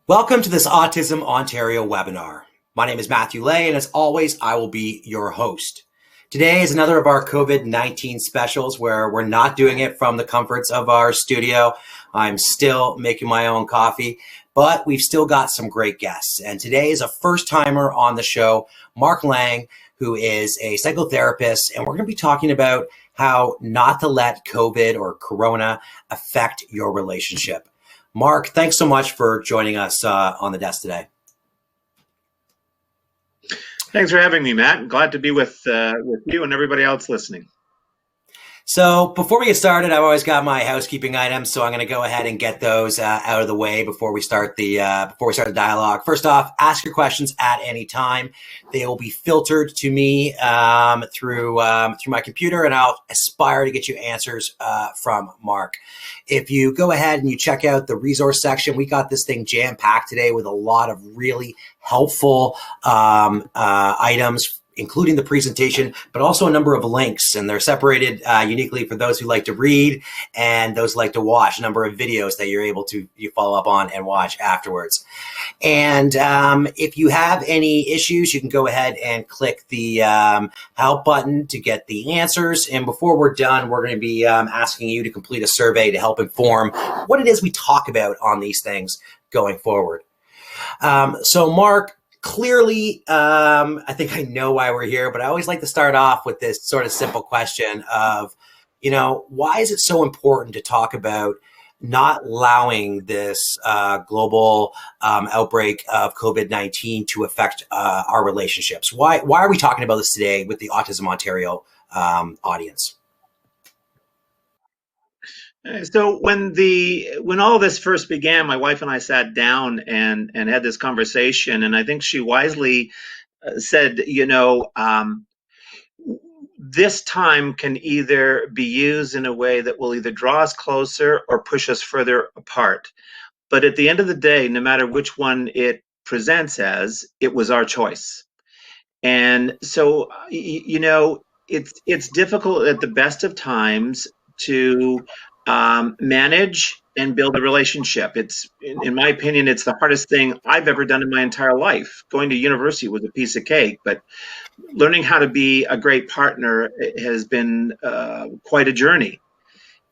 Welcome to this Autism Ontario webinar. My name is Matthew Lay, and as always, I will be your host. Today is another of our COVID-19 specials where we're not doing it from the comforts of our studio. I'm still making my own coffee, but we've still got some great guests. And today is a first-timer on the show, Mark Lang, who is a psychotherapist, and we're going to be talking about how not to let COVID or Corona affect your relationship. Mark, thanks so much for joining us on the desk today. Thanks for having me, Matt. I'm glad to be with you and everybody else listening. So before we get started, I've always got my housekeeping items, so I'm going to go ahead and get those out of the way before we start the dialogue. First off, ask your questions at any time. They will be filtered to me through my computer, and I'll aspire to get you answers from Mark. If you go ahead and you check out the resource section, we got this thing jam-packed today with a lot of really helpful items, including the presentation, but also a number of links, and they're separated uniquely for those who like to read and those who like to watch, a number of videos that you're able to follow up on and watch afterwards. And if you have any issues, you can go ahead and click the help button to get the answers. And before we're done, we're going to be asking you to complete a survey to help inform what it is we talk about on these things going forward. So Mark, clearly, I think I know why we're here, but I always like to start off with this sort of simple question of, why is it so important to talk about not allowing this global outbreak of COVID-19 to affect our relationships? Why are we talking about this today with the Autism Ontario audience? So when all this first began, my wife and I sat down and had this conversation, and I think she wisely said, this time can either be used in a way that will either draw us closer or push us further apart. But at the end of the day, no matter which one it presents as, it was our choice. And so, it's difficult at the best of times to manage and build a relationship. It's, in my opinion, it's the hardest thing I've ever done in my entire life. Going to university was a piece of cake, but learning how to be a great partner has been quite a journey.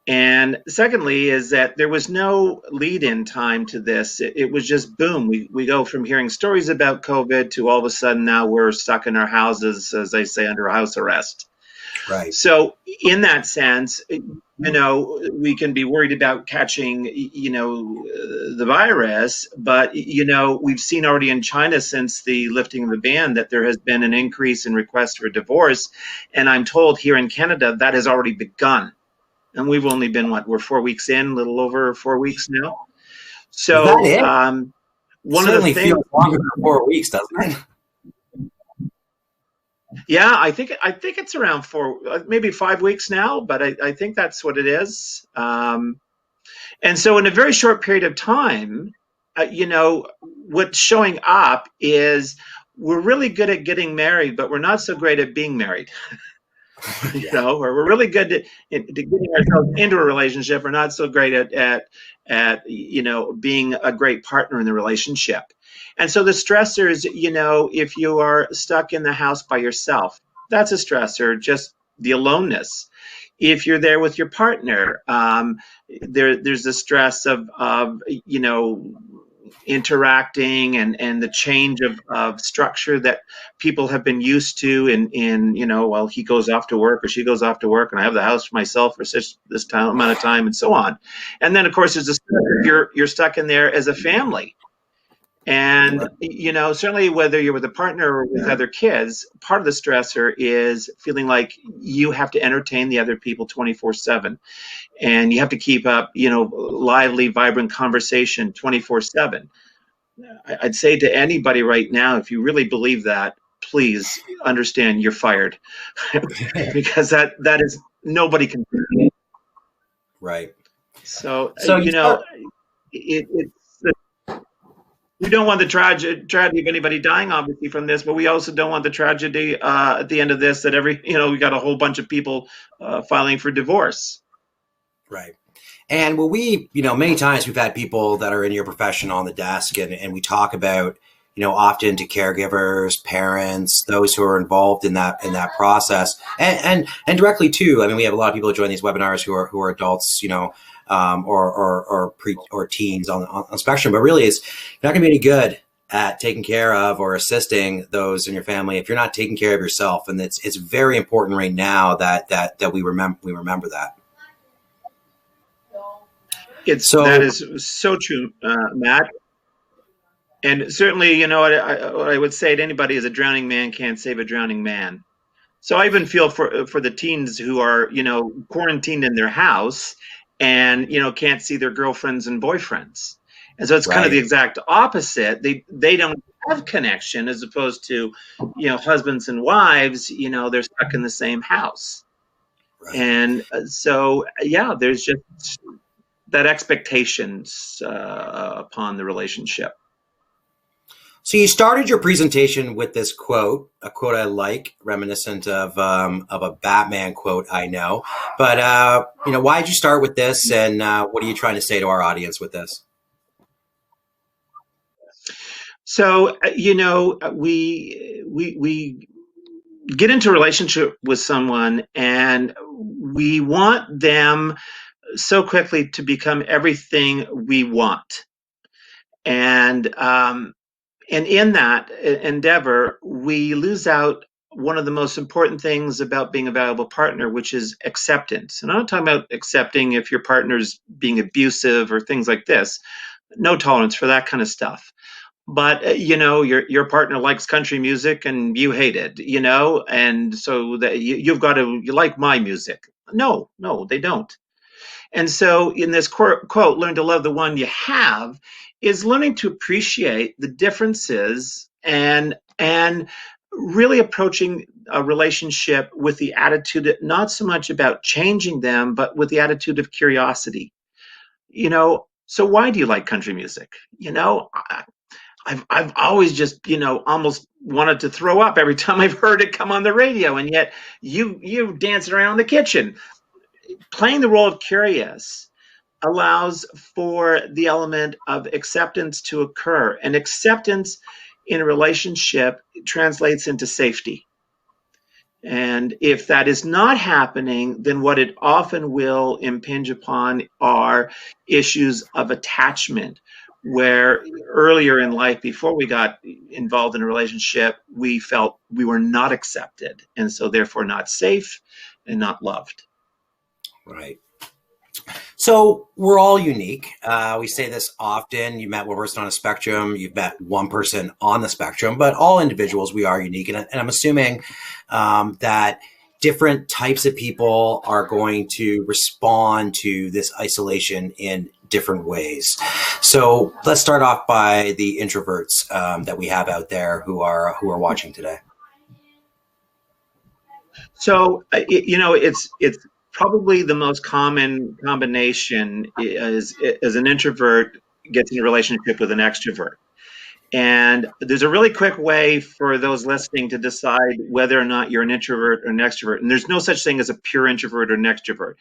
And secondly is that there was no lead-in time to this. It was just boom. We go from hearing stories about COVID to all of a sudden now we're stuck in our houses, as they say, under house arrest. Right. So in that sense, we can be worried about catching, the virus, but, we've seen already in China since the lifting of the ban that there has been an increase in requests for divorce. And I'm told here in Canada that has already begun. And we've only been, we're 4 weeks in, a little over 4 weeks now. So one of the things feels longer than 4 weeks, doesn't it? Yeah, I think it's around 4, maybe 5 weeks now, but I think that's what it is. And so in a very short period of time, what's showing up is we're really good at getting married, but we're not so great at being married. We're really good at getting ourselves into a relationship. We're not so great at being a great partner in the relationship. And so the stressors, if you are stuck in the house by yourself, that's a stressor, just the aloneness. If you're there with your partner, there's the stress of interacting and the change of structure that people have been used to in he goes off to work or she goes off to work and I have the house for myself for this amount of time and so on. And then of course there's you're stuck in there as a family. And, certainly whether you're with a partner or with other kids, part of the stressor is feeling like you have to entertain the other people 24/7. And you have to keep up, lively, vibrant conversation 24/7. I'd say to anybody right now, if you really believe that, please understand you're fired. Because that is, nobody can do it. Right. So we don't want the tragedy of anybody dying, obviously, from this, but we also don't want the tragedy at the end of this that we got a whole bunch of people filing for divorce. Right. And well, many times we've had people that are in your profession on the desk, and we talk about, often to caregivers, parents, those who are involved in that process, and directly too. I mean, we have a lot of people who join these webinars who are adults, or teens on the spectrum. But really, it's not going to be any good at taking care of or assisting those in your family if you're not taking care of yourself. And it's very important right now that we remember that. That is so true, Matt. And certainly, what I would say to anybody is a drowning man can't save a drowning man. So I even feel for the teens who are, quarantined in their house and, can't see their girlfriends and boyfriends. And so it's kind of the exact opposite. They don't have connection, as opposed to, husbands and wives, they're stuck in the same house. Right. And so, there's just that expectations upon the relationship. So you started your presentation with this quote, a quote I like, reminiscent of a Batman quote I know. But why did you start with this, and what are you trying to say to our audience with this? So we get into a relationship with someone, and we want them so quickly to become everything we want, and in that endeavor, we lose out one of the most important things about being a valuable partner, which is acceptance. And I'm not talking about accepting if your partner's being abusive or things like this. No tolerance for that kind of stuff. But your partner likes country music and you hate it, and so that you've got to like my music. No, they don't. And so in this quote, learn to love the one you have, is learning to appreciate the differences and really approaching a relationship with the attitude, not so much about changing them, but with the attitude of curiosity. So why do you like country music? I've always just, almost wanted to throw up every time I've heard it come on the radio, and yet you dancing around the kitchen. Playing the role of curious allows for the element of acceptance to occur, and acceptance in a relationship translates into safety. And if that is not happening, then what it often will impinge upon are issues of attachment, where earlier in life, before we got involved in a relationship, we felt we were not accepted, and so therefore not safe and not loved. Right. So we're all unique. We say this often. You met one person on a spectrum. You've met one person on the spectrum, but all individuals, we are unique. And I'm assuming that different types of people are going to respond to this isolation in different ways. So let's start off by the introverts that we have out there who are watching today. So, it's probably the most common combination is an introvert gets in a relationship with an extrovert. And there's a really quick way for those listening to decide whether or not you're an introvert or an extrovert. And there's no such thing as a pure introvert or an extrovert.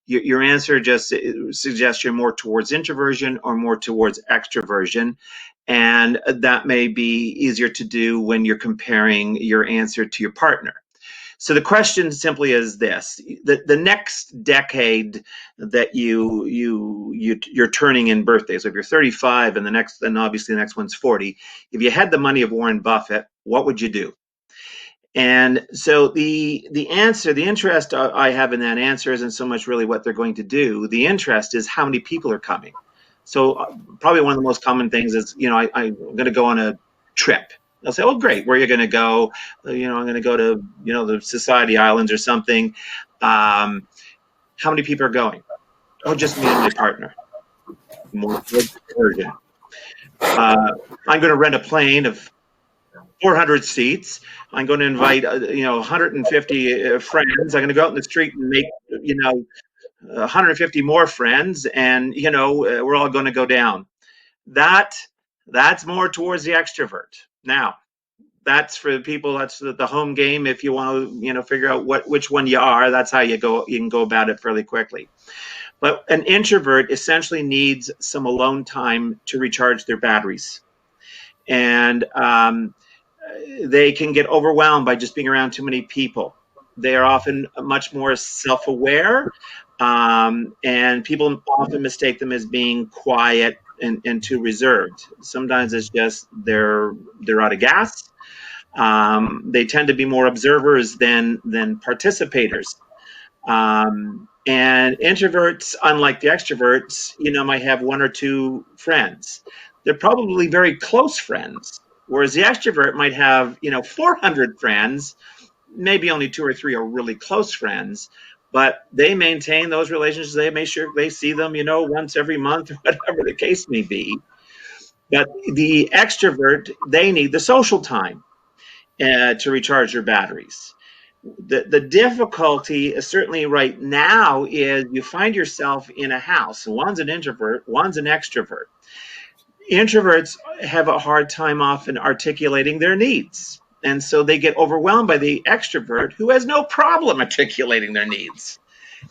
Your answer just suggests you're more towards introversion or more towards extroversion. And that may be easier to do when you're comparing your answer to your partner. So the question simply is this: the next decade that you're turning in birthdays. So if you're 35 and then obviously the next one's 40, if you had the money of Warren Buffett, what would you do? And so the answer, the interest I have in that answer isn't so much really what they're going to do. The interest is how many people are coming. So probably one of the most common things is, I'm going to go on a trip. They'll say, "Oh, great. Where are you going to go?" I'm going to go to, the Society Islands or something. How many people are going? Oh, just me and my partner. More urgent. I'm going to rent a plane of 400 seats. I'm going to invite, 150 friends. I'm going to go out in the street and make, 150 more friends, and, we're all going to go down. That's more towards the extrovert. Now, that's for the people, that's the home game. If you want to, figure out which one you are, that's how you can go about it fairly quickly. But an introvert essentially needs some alone time to recharge their batteries. And they can get overwhelmed by just being around too many people. They are often much more self-aware, and people often mistake them as being quiet and too reserved. Sometimes it's just they're out of gas. They tend to be more observers than participators. And introverts, unlike the extroverts, might have one or two friends. They're probably very close friends, whereas the extrovert might have 400 friends. Maybe only 2 or 3 are really close friends, but they maintain those relationships. They make sure they see them, once every month or whatever the case may be. But the extrovert, they need the social time to recharge their batteries. The difficulty is certainly right now is you find yourself in a house. One's an introvert, one's an extrovert. Introverts have a hard time often articulating their needs. And so they get overwhelmed by the extrovert who has no problem articulating their needs.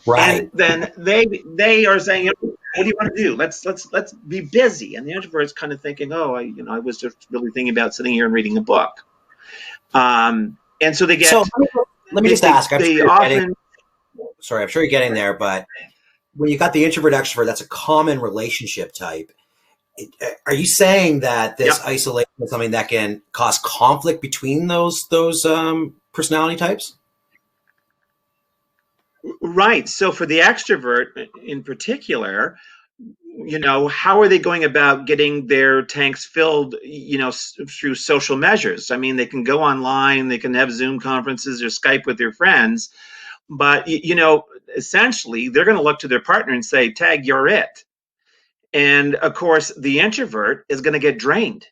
Right. And then they are saying, what do you want to do? Let's be busy. And the introvert's kind of thinking, I was just really thinking about sitting here and reading a book. And so they get. So let me just ask. I'm sure you're getting there, but when you got the introvert extrovert, that's a common relationship type. Are you saying that this isolation is something that can cause conflict between those personality types? Right. So for the extrovert in particular, how are they going about getting their tanks filled, through social measures? I mean, they can go online, they can have Zoom conferences or Skype with their friends, but, essentially they're going to look to their partner and say, tag, you're it. And of course, the introvert is going to get drained.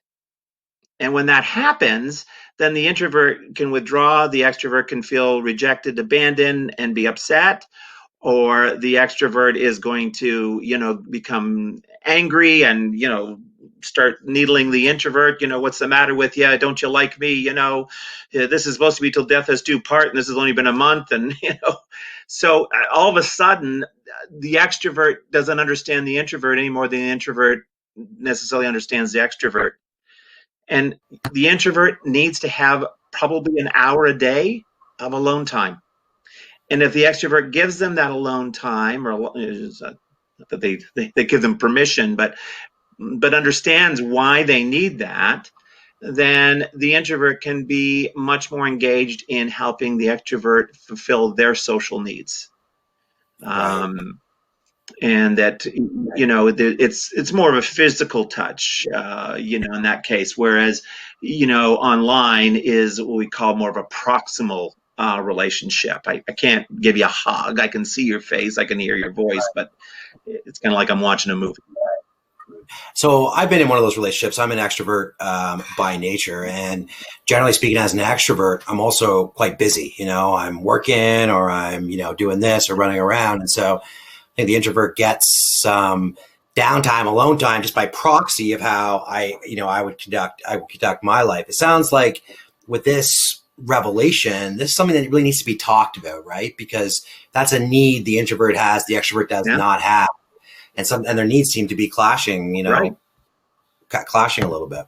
And when that happens, then the introvert can withdraw, the extrovert can feel rejected, abandoned, and be upset. Or the extrovert is going to, become angry and, start needling the introvert. What's the matter with you? Don't you like me? This is supposed to be till death us do part, and this has only been a month. And, so all of a sudden, the extrovert doesn't understand the introvert any more than the introvert necessarily understands the extrovert. And the introvert needs to have probably an hour a day of alone time. And if the extrovert gives them that alone time, or that they give them permission, but understands why they need that, then the introvert can be much more engaged in helping the extrovert fulfill their social needs. Right. And that, it's more of a physical touch, in that case, whereas, online is what we call more of a proximal relationship. I can't give you a hug. I can see your face. I can hear your voice, but it's kind of like I'm watching a movie. So I've been in one of those relationships. I'm an extrovert by nature, and generally speaking, as an extrovert, I'm also quite busy. I'm working, or I'm doing this or running around, and so I think the introvert gets some downtime, alone time, just by proxy of how I would conduct my life. It sounds like with this revelation, this is something that really needs to be talked about, right? Because that's a need the introvert has, the extrovert does not have. And their needs seem to be clashing, right. clashing a little bit.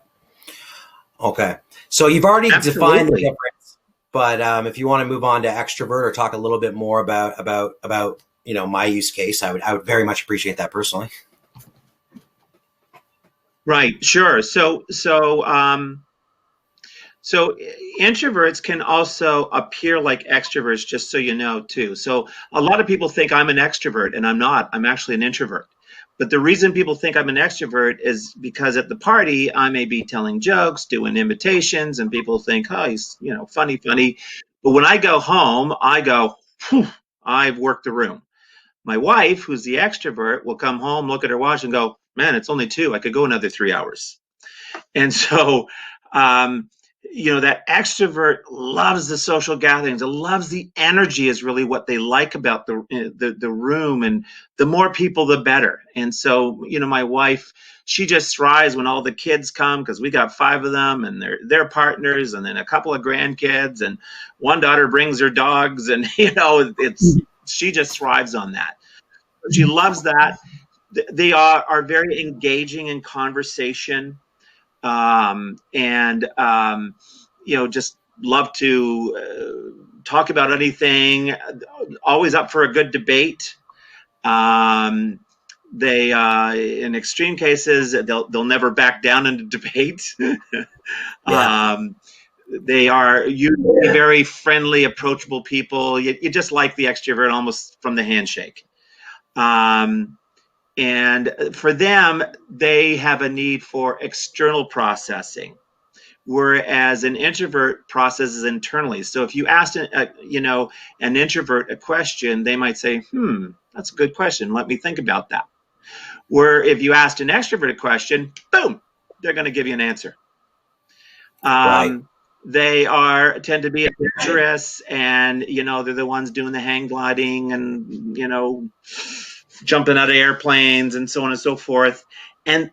Okay. So you've already defined the difference, but if you want to move on to extrovert or talk a little bit more about my use case, I would very much appreciate that personally. Right. Sure. So introverts can also appear like extroverts, just so you know, too. So a lot of people think I'm an extrovert, and I'm not. I'm actually an introvert. But the reason people think I'm an extrovert is because at the party, I may be telling jokes, doing imitations, and people think, oh, he's, funny. But when I go home, I go, I've worked the room. My wife, who's the extrovert, will come home, look at her watch, and go, man, it's only 2. I could go another 3 hours. And so, that extrovert loves the social gatherings. It loves the energy is really what they like about the room, and the more people, the better. And so, my wife, she just thrives when all the kids come, because we got 5 of them, and they're partners, and then a couple of grandkids, and one daughter brings her dogs, and she just thrives on that. She loves that. They are very engaging in conversation, and just love to talk about anything. Always up for a good debate. They, in extreme cases, they'll never back down in a debate. They are usually very friendly, approachable people. You just like the extrovert almost from the handshake. And for them, they have a need for external processing, whereas an introvert processes internally. So if you asked an introvert a question, they might say, that's a good question. Let me think about that. Where if you asked an extrovert a question, boom, they're going to give you an answer. Right. They tend to be adventurous, and they're the ones doing the hang gliding and jumping out of airplanes and so on and so forth. And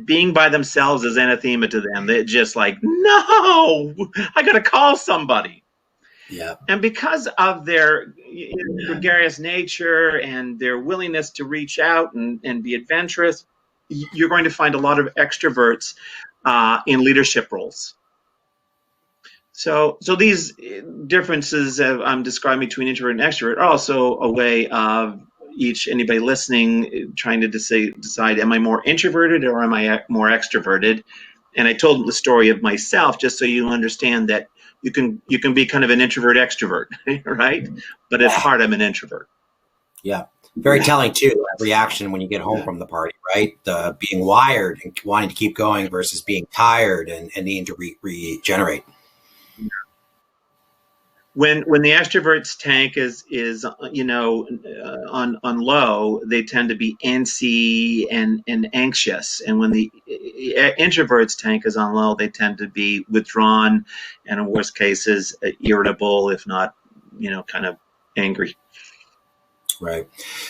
being by themselves is anathema to them. They're just like, no, I got to call somebody. Yeah. And because of their gregarious nature and their willingness to reach out and be adventurous, you're going to find a lot of extroverts in leadership roles. So these differences I'm describing between introvert and extrovert are also a way of anybody listening trying to decide, am I more introverted or am I more extroverted? And I told the story of myself just so you understand that you can be kind of an introvert extrovert, right? But at heart, I'm an introvert. Yeah. Very telling too, that reaction when you get home from the party, right? Being wired and wanting to keep going versus being tired and needing to regenerate. When the extrovert's tank is on low, they tend to be antsy and anxious, and when the introvert's tank is on low, they tend to be withdrawn and in worst cases irritable, if not kind of angry. Right.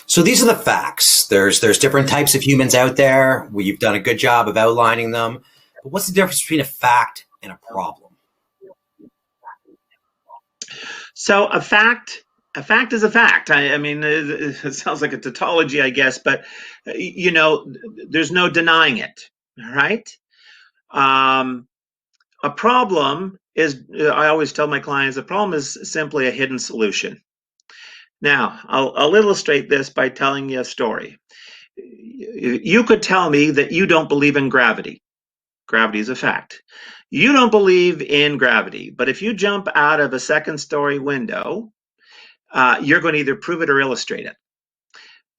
So these are the facts. There's different types of humans out there. You've done a good job of outlining them. But what's the difference between a fact and a problem? So a fact is a fact. I mean, it sounds like a tautology, I guess, but there's no denying it. All right. A problem is, I always tell my clients, a problem is simply a hidden solution. Now, I'll illustrate this by telling you a story. You could tell me that you don't believe in gravity. Gravity is a fact. You don't believe in gravity, but if you jump out of a second-story window, you're going to either prove it or illustrate it.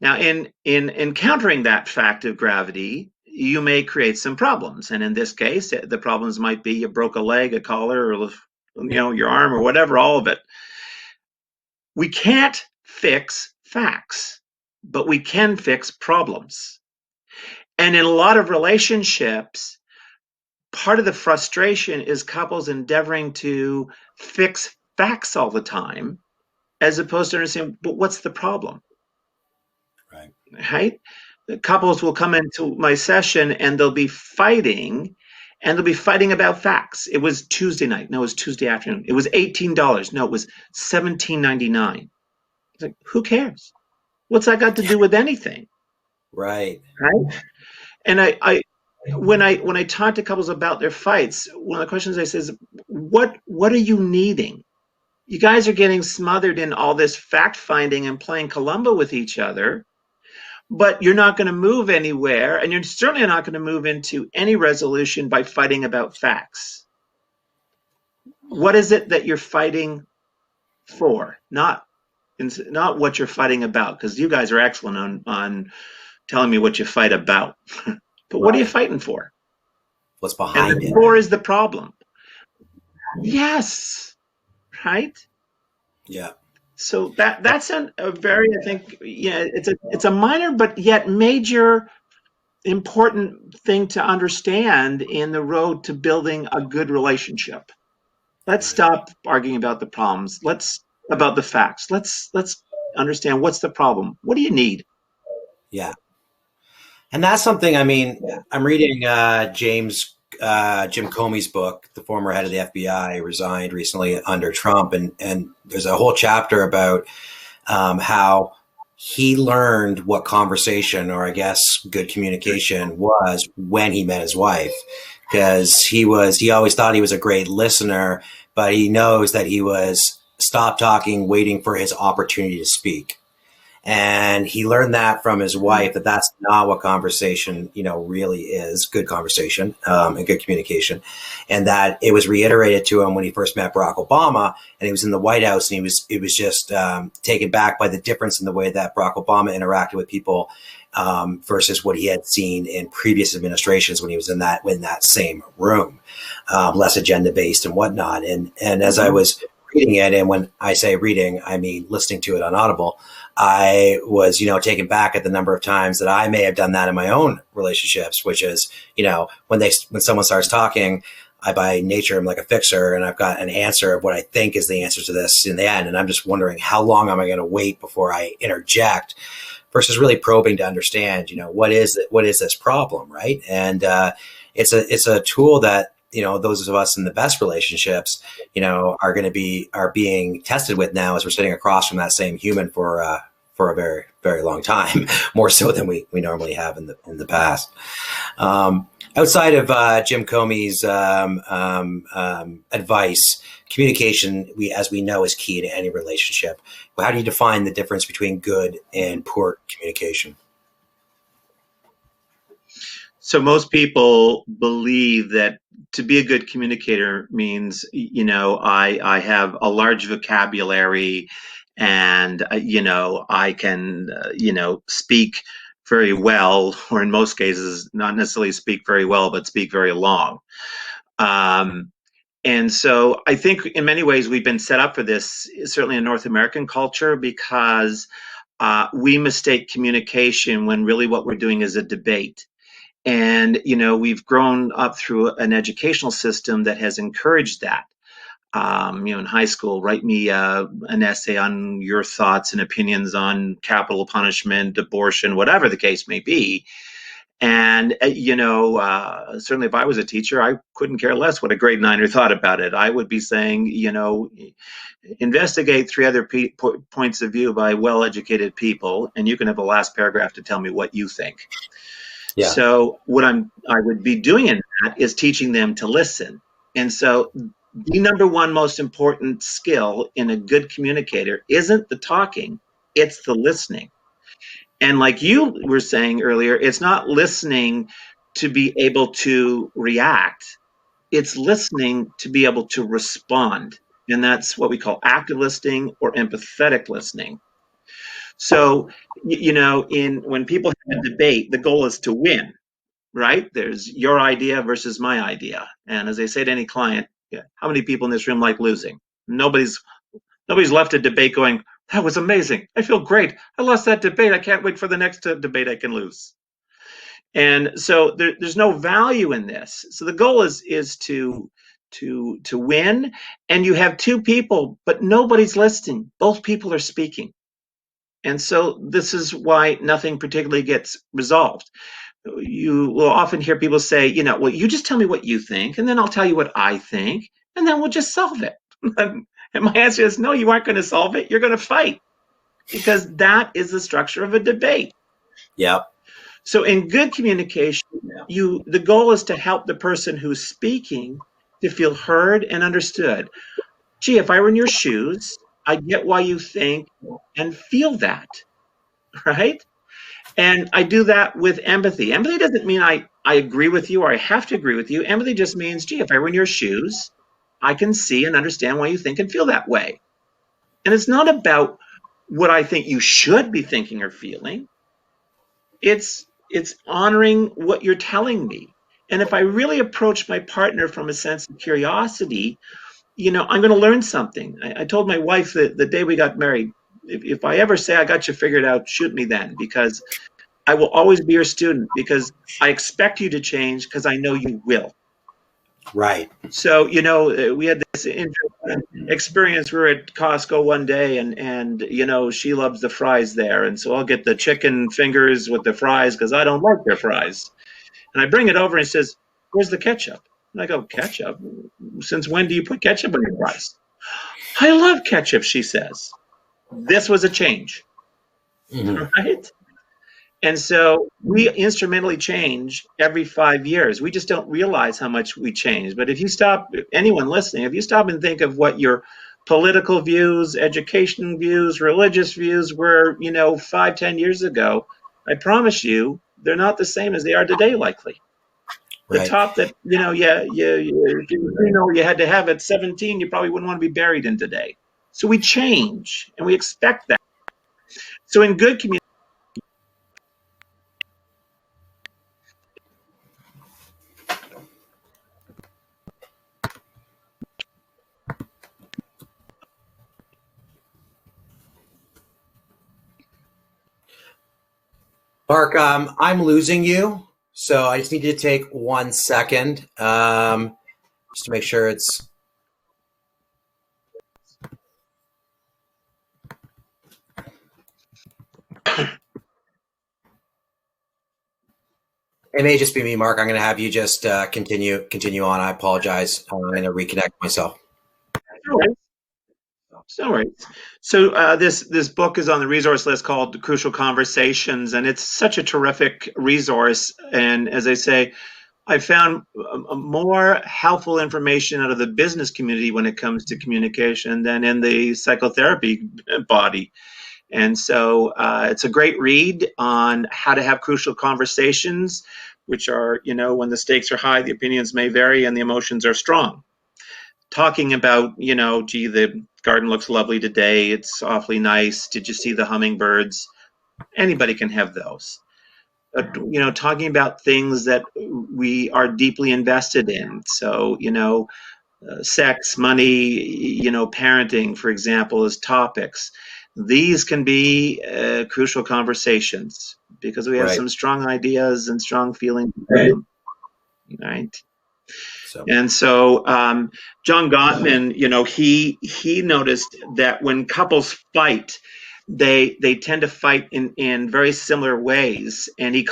Now, in encountering that fact of gravity, you may create some problems, and in this case, the problems might be you broke a leg, a collar, or your arm, or whatever. All of it. We can't fix facts, but we can fix problems. And in a lot of relationships, part of the frustration is couples endeavoring to fix facts all the time, as opposed to understanding, but what's the problem? Right? The couples will come into my session and they'll be fighting, and they'll be fighting about facts. It was Tuesday night. No, it was Tuesday afternoon. It was $18. No, it was $17.99. It's like, who cares? What's that got to do with anything? Right. And when I talk to couples about their fights, one of the questions I say is, what are you needing? You guys are getting smothered in all this fact finding and playing Columbo with each other, but you're not going to move anywhere, and you're certainly not going to move into any resolution by fighting about facts. What is it that you're fighting for? Not what you're fighting about, because you guys are excellent on telling me what you fight about. But what are you fighting for? What's behind it? And the core is the problem. Yes. Right? Yeah. So that's a very, I think, it's a minor but yet major important thing to understand in the road to building a good relationship. Let's stop arguing about the problems. About the facts. Let's understand what's the problem. What do you need? Yeah. And that's something, I mean, I'm reading Jim Comey's book. The former head of the FBI resigned recently under Trump. And there's a whole chapter about how he learned what conversation, or I guess good communication, was when he met his wife, because he always thought he was a great listener, but he knows that he was stop talking, waiting for his opportunity to speak. And he learned that from his wife, that that's not what conversation, really is, good conversation, and good communication. And that it was reiterated to him when he first met Barack Obama, and he was in the White House, and he was just taken back by the difference in the way that Barack Obama interacted with people versus what he had seen in previous administrations when he was in that same room, less agenda based and whatnot. And as I was reading it, and when I say reading, I mean listening to it on Audible, I was, taken back at the number of times that I may have done that in my own relationships, which is, when someone starts talking, I by nature am like a fixer, and I've got an answer of what I think is the answer to this in the end. And I'm just wondering, how long am I going to wait before I interject, versus really probing to understand, what is this problem, right? And it's a tool that, those of us in the best relationships, are being tested with now, as we're sitting across from that same human for a very, very long time, more so than we normally have in the past. Outside of Jim Comey's advice, communication, as we know, is key to any relationship. How do you define the difference between good and poor communication? So most people believe that to be a good communicator means, I have a large vocabulary, and, I can, speak very well, or in most cases, not necessarily speak very well, but speak very long. And so I think in many ways we've been set up for this, certainly in North American culture, because we mistake communication when really what we're doing is a debate. And, we've grown up through an educational system that has encouraged that. In high school, write me an essay on your thoughts and opinions on capital punishment, abortion, whatever the case may be. And, certainly if I was a teacher, I couldn't care less what a grade niner thought about it. I would be saying, investigate 3 other points of view by well-educated people, and you can have the last paragraph to tell me what you think. Yeah. So what I would be doing in that is teaching them to listen. And so the number one most important skill in a good communicator isn't the talking, it's the listening. And like you were saying earlier, it's not listening to be able to react, it's listening to be able to respond. And that's what we call active listening or empathetic listening. So, when people have a debate, the goal is to win, right? There's your idea versus my idea. And as I say to any client, how many people in this room like losing? Nobody's left a debate going, that was amazing. I feel great. I lost that debate. I can't wait for the next debate I can lose. And so there's no value in this. So the goal is to win. And you have 2 people, but nobody's listening. Both people are speaking. And so this is why nothing particularly gets resolved. You will often hear people say, well, you just tell me what you think, and then I'll tell you what I think, and then we'll just solve it. And my answer is, no, you aren't going to solve it. You're going to fight, because that is the structure of a debate. Yeah. So in good communication, the goal is to help the person who's speaking to feel heard and understood. Gee, if I were in your shoes, I get why you think and feel that, right? And I do that with empathy. Empathy doesn't mean I agree with you or I have to agree with you. Empathy just means, gee, if I were in your shoes, I can see and understand why you think and feel that way. And it's not about what I think you should be thinking or feeling. It's honoring what you're telling me. And if I really approach my partner from a sense of curiosity, I'm going to learn something. I told my wife that the day we got married, if I ever say I got you figured out, shoot me then, because I will always be your student, because I expect you to change because I know you will. Right. So, we had this experience. We were at Costco one day, and she loves the fries there. And so I'll get the chicken fingers with the fries because I don't like their fries. And I bring it over and says, where's the ketchup? And I go, ketchup? Since when do you put ketchup on your fries? I love ketchup, she says. this was a change, right? And so we instrumentally change every 5 years. We just don't realize how much we change. But if you stop, anyone listening, if you stop and think of what your political views, education views, religious views were, 5, 10 years ago, I promise you, they're not the same as they are today, likely. The Right. top that, you had to have at 17, you probably wouldn't want to be buried in today. So we change, and we expect that. So in good communication, Mark, I'm losing you, so I just need you to take 1 second just to make sure it's. It may just be me, Mark. I'm going to have you just continue on. I apologize. I'm going to reconnect myself. No worries. So this book is on the resource list called Crucial Conversations, and it's such a terrific resource. And as I say, I found more helpful information out of the business community when it comes to communication than in the psychotherapy body. And so it's a great read on how to have crucial conversations, which are, when the stakes are high, the opinions may vary, and the emotions are strong. Talking about, gee, the garden looks lovely today. It's awfully nice. Did you see the hummingbirds? Anybody can have those. Talking about things that we are deeply invested in. So, sex, money, parenting, for example, as topics. These can be crucial conversations because we have some strong ideas and strong feelings. Right. And so John Gottman, he noticed that when couples fight, they tend to fight in very similar ways. And he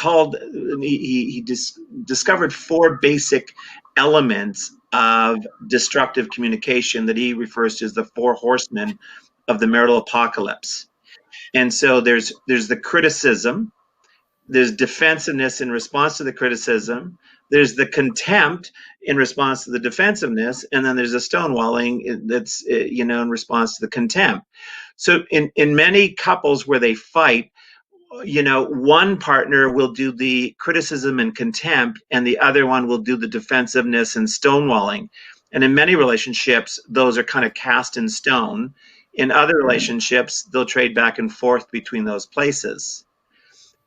discovered 4 basic elements of destructive communication that he refers to as the 4 horsemen of the marital apocalypse. And so there's the criticism, there's defensiveness in response to the criticism, there's the contempt in response to the defensiveness, and then there's a stonewalling that's in response to the contempt. So in many couples where they fight, one partner will do the criticism and contempt, and the other one will do the defensiveness and stonewalling. And in many relationships, those are kind of cast in stone. In other relationships, they'll trade back and forth between those places.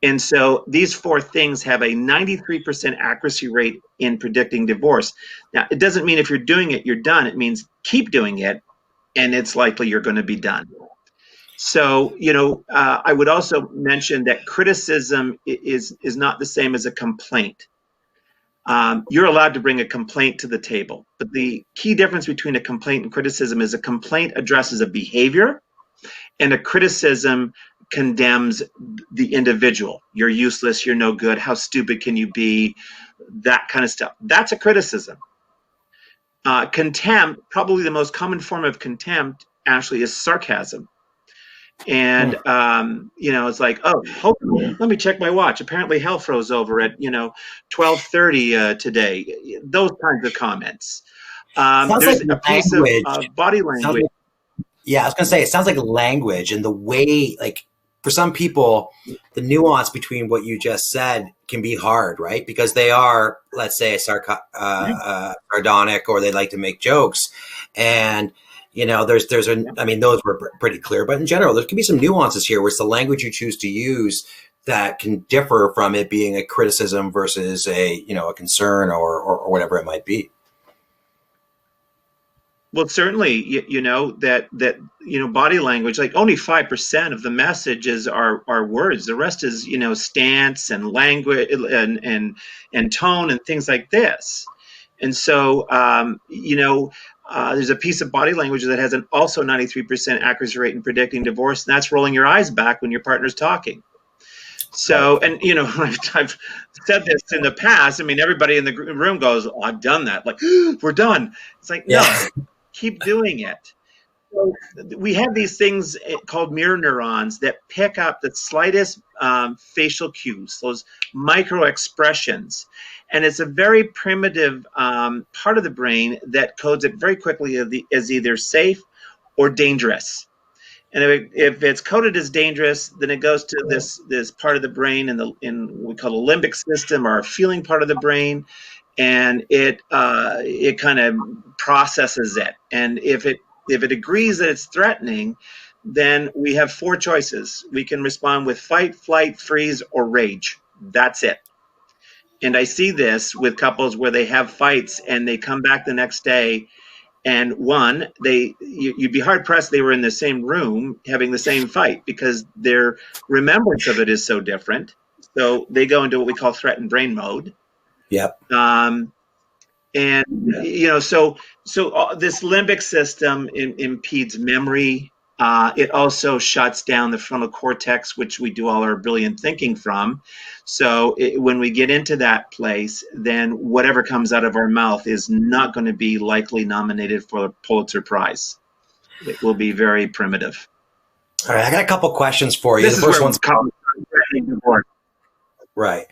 And so these 4 things have a 93% accuracy rate in predicting divorce. Now, it doesn't mean if you're doing it, you're done. It means keep doing it, and it's likely you're going to be done. So, I would also mention that criticism is not the same as a complaint. You're allowed to bring a complaint to the table, but the key difference between a complaint and criticism is a complaint addresses a behavior, and a criticism condemns the individual. You're useless, you're no good, how stupid can you be, that kind of stuff. That's a criticism. Contempt, probably the most common form of contempt, actually, is sarcasm. And, it's like, oh, let me check my watch. Apparently hell froze over at, 12:30 today. Those kinds of comments. There's a piece of body language. Yeah, I was going to say, it sounds like language and the way, like, for some people, the nuance between what you just said can be hard, right? Because they are, let's say, sardonic, or they like to make jokes. And, those were pretty clear. But in general, there can be some nuances here where it's the language you choose to use that can differ from it being a criticism versus a concern or whatever it might be. Well, certainly, body language, like only 5% of the messages are words. The rest is, stance and language and tone and things like this. And so, there's a piece of body language that has an also 93% accuracy rate in predicting divorce, and that's rolling your eyes back when your partner's talking. So, and I've said this in the past. I mean, everybody in the room goes, oh, I've done that. Like, we're done. It's like, no. Keep doing it. we have these things called mirror neurons that pick up the slightest facial cues, those micro expressions. And it's a very primitive part of the brain that codes it very quickly as either safe or dangerous. And if it's coded as dangerous, then it goes to this part of the brain in what we call the limbic system, or a feeling part of the brain, and it kind of processes it. And if it agrees that it's threatening, then we have four choices. We can respond with fight, flight, freeze, or rage. That's it. And I see this with couples where they have fights and they come back the next day, and one, you'd be hard pressed they were in the same room having the same fight, because their remembrance of it is so different. So they go into what we call threatened brain mode. Yep. And so this limbic system impedes memory. It also shuts down the frontal cortex, which we do all our brilliant thinking from. So when we get into that place, then whatever comes out of our mouth is not going to be likely nominated for the Pulitzer Prize. It will be very primitive. All right, I got a couple questions for you. This is where one's right.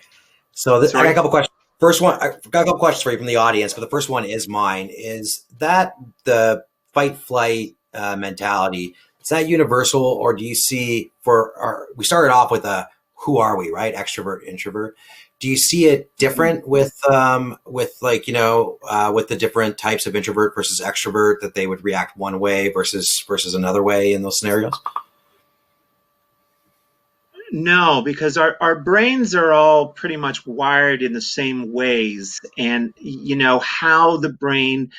So I got a couple questions. First one, I got a couple questions for you from the audience, but the first one is mine. Is that the fight flight mentality? Is that universal, or do you see we started off with who are we, right? Extrovert, introvert. Do you see it different with the different types of introvert versus extrovert, that they would react one way versus another way in those scenarios? No, because our brains are all pretty much wired in the same ways, and how the brain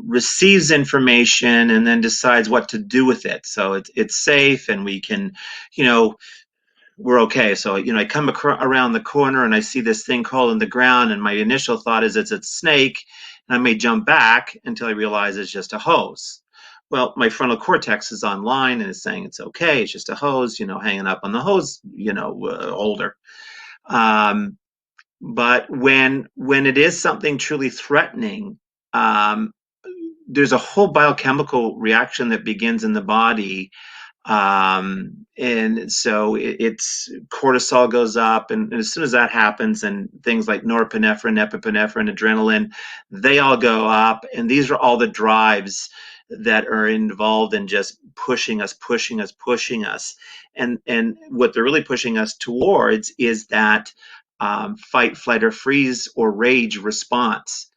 receives information and then decides what to do with it. So it's safe, and we can, we're okay. So I come around the corner and I see this thing crawling in the ground, and my initial thought is it's a snake, and I may jump back until I realize it's just a hose. Well, my frontal cortex is online and is saying it's okay. It's just a hose, hanging up on the hose, holder. But when it is something truly threatening, there's a whole biochemical reaction that begins in the body. And so it's cortisol goes up, and as soon as that happens, and things like norepinephrine, epinephrine, adrenaline, they all go up. And these are all the drives that are involved in just pushing us. And what they're really pushing us towards is that fight, flight, or freeze, or rage response.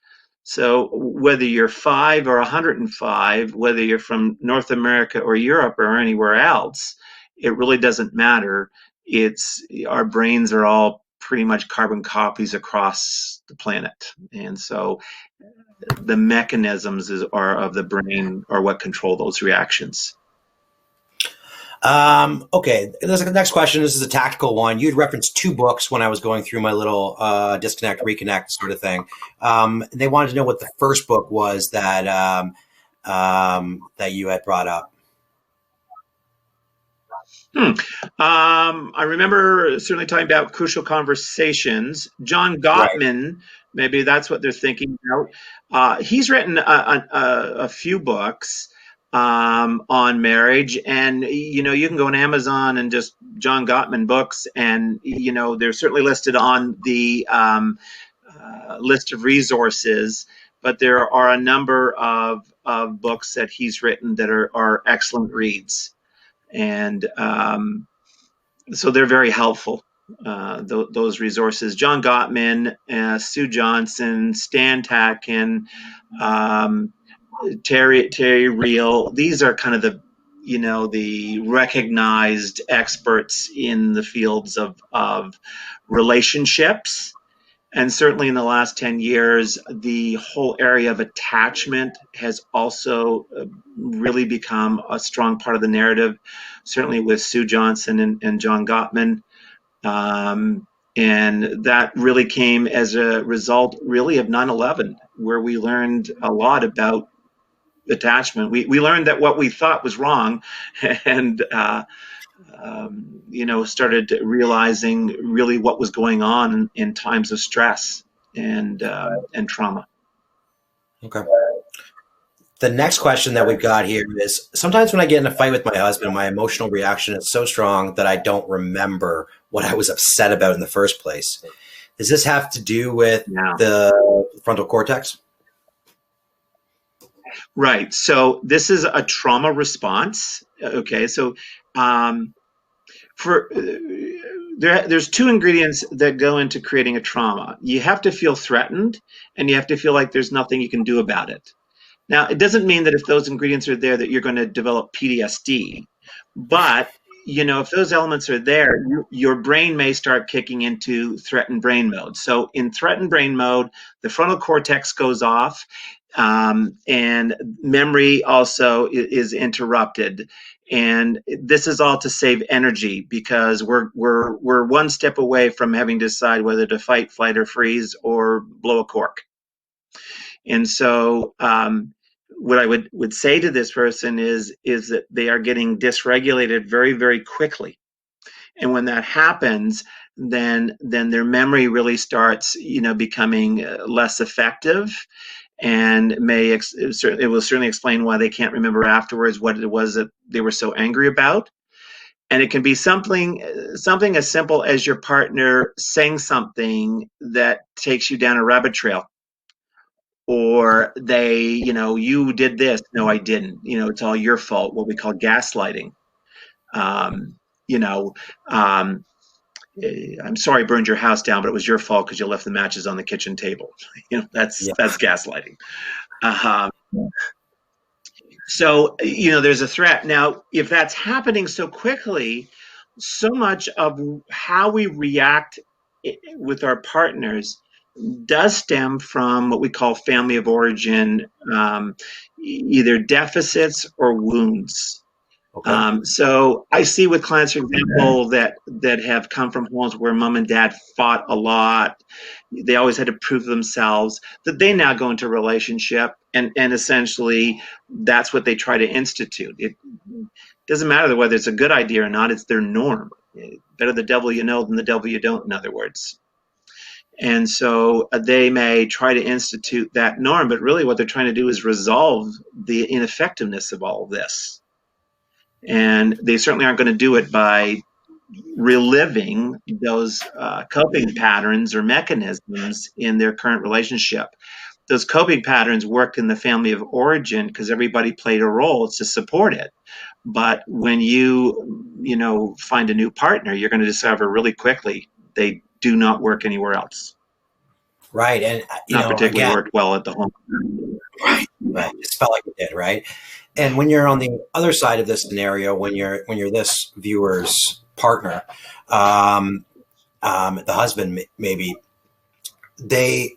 So whether you're 5 or 105, whether you're from North America or Europe or anywhere else, it really doesn't matter. Our brains are all pretty much carbon copies across the planet. And so the mechanisms of the brain are what control those reactions. Okay, the next question. This is a tactical one. You'd referenced 2 books when I was going through my little disconnect, reconnect sort of thing. They wanted to know what the first book was that you had brought up. I remember certainly talking about Crucial Conversations. John Gottman, right. Maybe that's what they're thinking about. He's written a few books on marriage, and you can go on Amazon and just John Gottman books, and they're certainly listed on the list of resources. But there are a number of books that he's written that are excellent reads, and so they're very helpful. Those resources: John Gottman, Sue Johnson, Stan Tatkin, Terry Real. These are kind of the recognized experts in the fields of relationships. And certainly in the last 10 years, the whole area of attachment has also really become a strong part of the narrative, certainly with Sue Johnson and John Gottman. And that really came as a result, really, of 9/11, where we learned a lot about attachment. We learned that what we thought was wrong, and started realizing really what was going on in times of stress and trauma. Okay. The next question that we've got here is, sometimes when I get in a fight with my husband, my emotional reaction is so strong that I don't remember what I was upset about in the first place. Does this have to do with the frontal cortex? Right. So this is a trauma response. Okay. So there's two ingredients that go into creating a trauma. You have to feel threatened, and you have to feel like there's nothing you can do about it. Now, it doesn't mean that if those ingredients are there that you're going to develop PTSD, but if those elements are there, your brain may start kicking into threatened brain mode. So in threatened brain mode, the frontal cortex goes off, and memory also is interrupted. And this is all to save energy, because we're one step away from having to decide whether to fight, flight, or freeze, or blow a cork. And so what I would say to this person is that they are getting dysregulated very, very quickly. And when that happens, then their memory really starts, becoming less effective, and it will certainly explain why they can't remember afterwards what it was that they were so angry about. And it can be something as simple as your partner saying something that takes you down a rabbit trail. Or they, you did this. No, I didn't. It's all your fault, what we call gaslighting. I'm sorry I burned your house down, but it was your fault because you left the matches on the kitchen table. That's gaslighting. So, there's a threat. Now, if that's happening so quickly, so much of how we react with our partners does stem from what we call family of origin, either deficits or wounds. Okay. So I see with clients, for example, that have come from homes where mom and dad fought a lot. They always had to prove themselves, that they now go into a relationship, and essentially that's what they try to institute. It doesn't matter whether it's a good idea or not, it's their norm. Better the devil you know than the devil you don't, in other words. And so they may try to institute that norm, but really what they're trying to do is resolve the ineffectiveness of all of this. And they certainly aren't going to do it by reliving those coping patterns or mechanisms in their current relationship. Those coping patterns worked in the family of origin because everybody played a role to support it. But when you find a new partner, you're going to discover really quickly they do not work anywhere else. Right. And not particularly worked well at the home. Right. It felt like it did, right? And when you're on the other side of this scenario, when you're this viewer's partner, the husband, maybe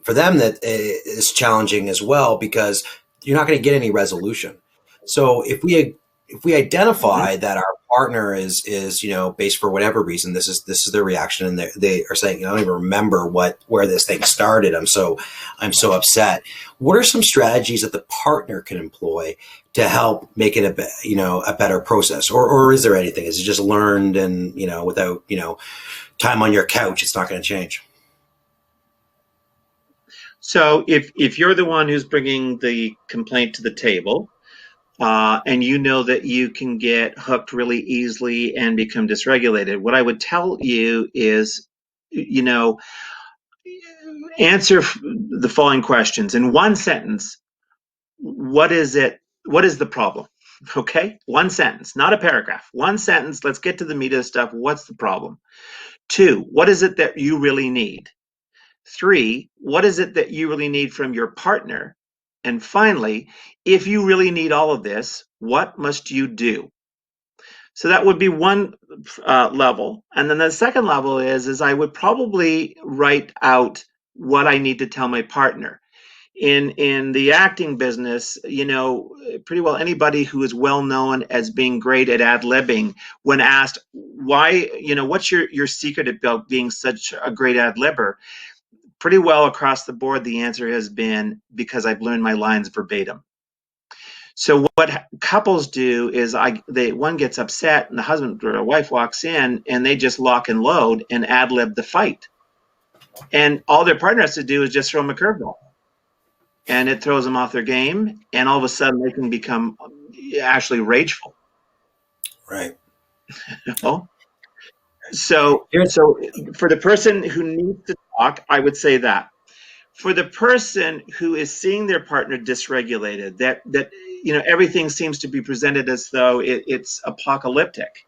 for them that is challenging as well, because you're not going to get any resolution. So if we identify that our partner is based for whatever reason, this is their reaction, and they are saying, I don't even remember where this thing started. I'm so upset. What are some strategies that the partner can employ to help make it a better process, or is there anything? Is it just learned, and without time on your couch, it's not going to change? So if you're the one who's bringing the complaint to the table, and that you can get hooked really easily and become dysregulated, what I would tell you is, answer the following questions in one sentence. What is it? What is the problem? Okay, one sentence, not a paragraph. One sentence. Let's get to the meat of the stuff. What's the problem? 2, what is it that you really need? 3, what is it that you really need from your partner? And finally, if you really need all of this, what must you do? So that would be one level. And then the second level is I would probably write out what I need to tell my partner. In the acting business, pretty well anybody who is well known as being great at ad-libbing, when asked why, what's your secret about being such a great ad-libber, pretty well across the board, the answer has been because I've learned my lines verbatim. So what couples do is one gets upset, and the husband or wife walks in, and they just lock and load and ad-lib the fight. And all their partner has to do is just throw them a curveball. and it throws them off their game, and all of a sudden they can become actually rageful. Right. You know? So for the person who needs to talk, I would say that. For the person who is seeing their partner dysregulated, that everything seems to be presented as though it's apocalyptic.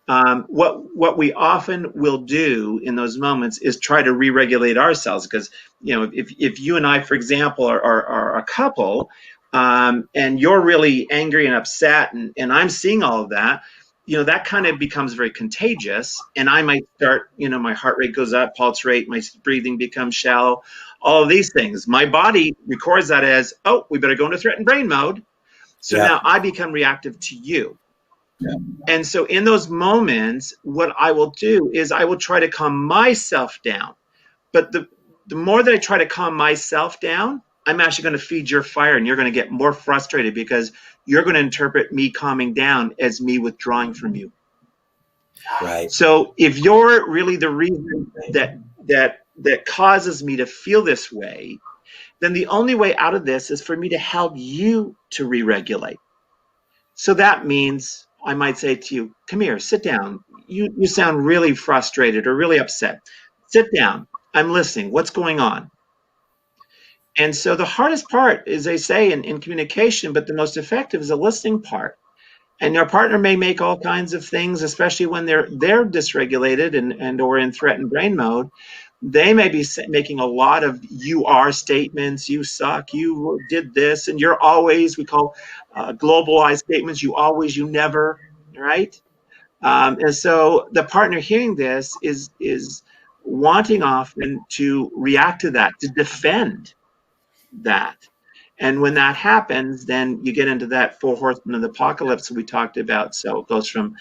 What we often will do in those moments is try to re-regulate ourselves, because if you and I, for example, are a couple, and you're really angry and upset, and I'm seeing all of that, that kind of becomes very contagious, and I might start, my heart rate goes up, pulse rate, my breathing becomes shallow, all of these things. My body records that as, oh, we better go into threat and brain mode. So now I become reactive to you. And so in those moments, what I will do is I will try to calm myself down. But the more that I try to calm myself down, I'm actually going to feed your fire, and you're going to get more frustrated because you're going to interpret me calming down as me withdrawing from you. Right. So if you're really the reason that causes me to feel this way, then the only way out of this is for me to help you to re-regulate. So that means I might say to you, come here, sit down. You sound really frustrated or really upset. Sit down. I'm listening. What's going on? And so the hardest part, as they say in communication, but the most effective, is the listening part. And your partner may make all kinds of things, especially when they're dysregulated and or in threat and brain mode. They may be making a lot of you are statements, you suck, you did this, and you're always, we call globalized statements, you always, you never, right? And so the partner hearing this is wanting often to react to that, to defend that. And when that happens, then you get into that four horsemen of the apocalypse we talked about. So it goes from,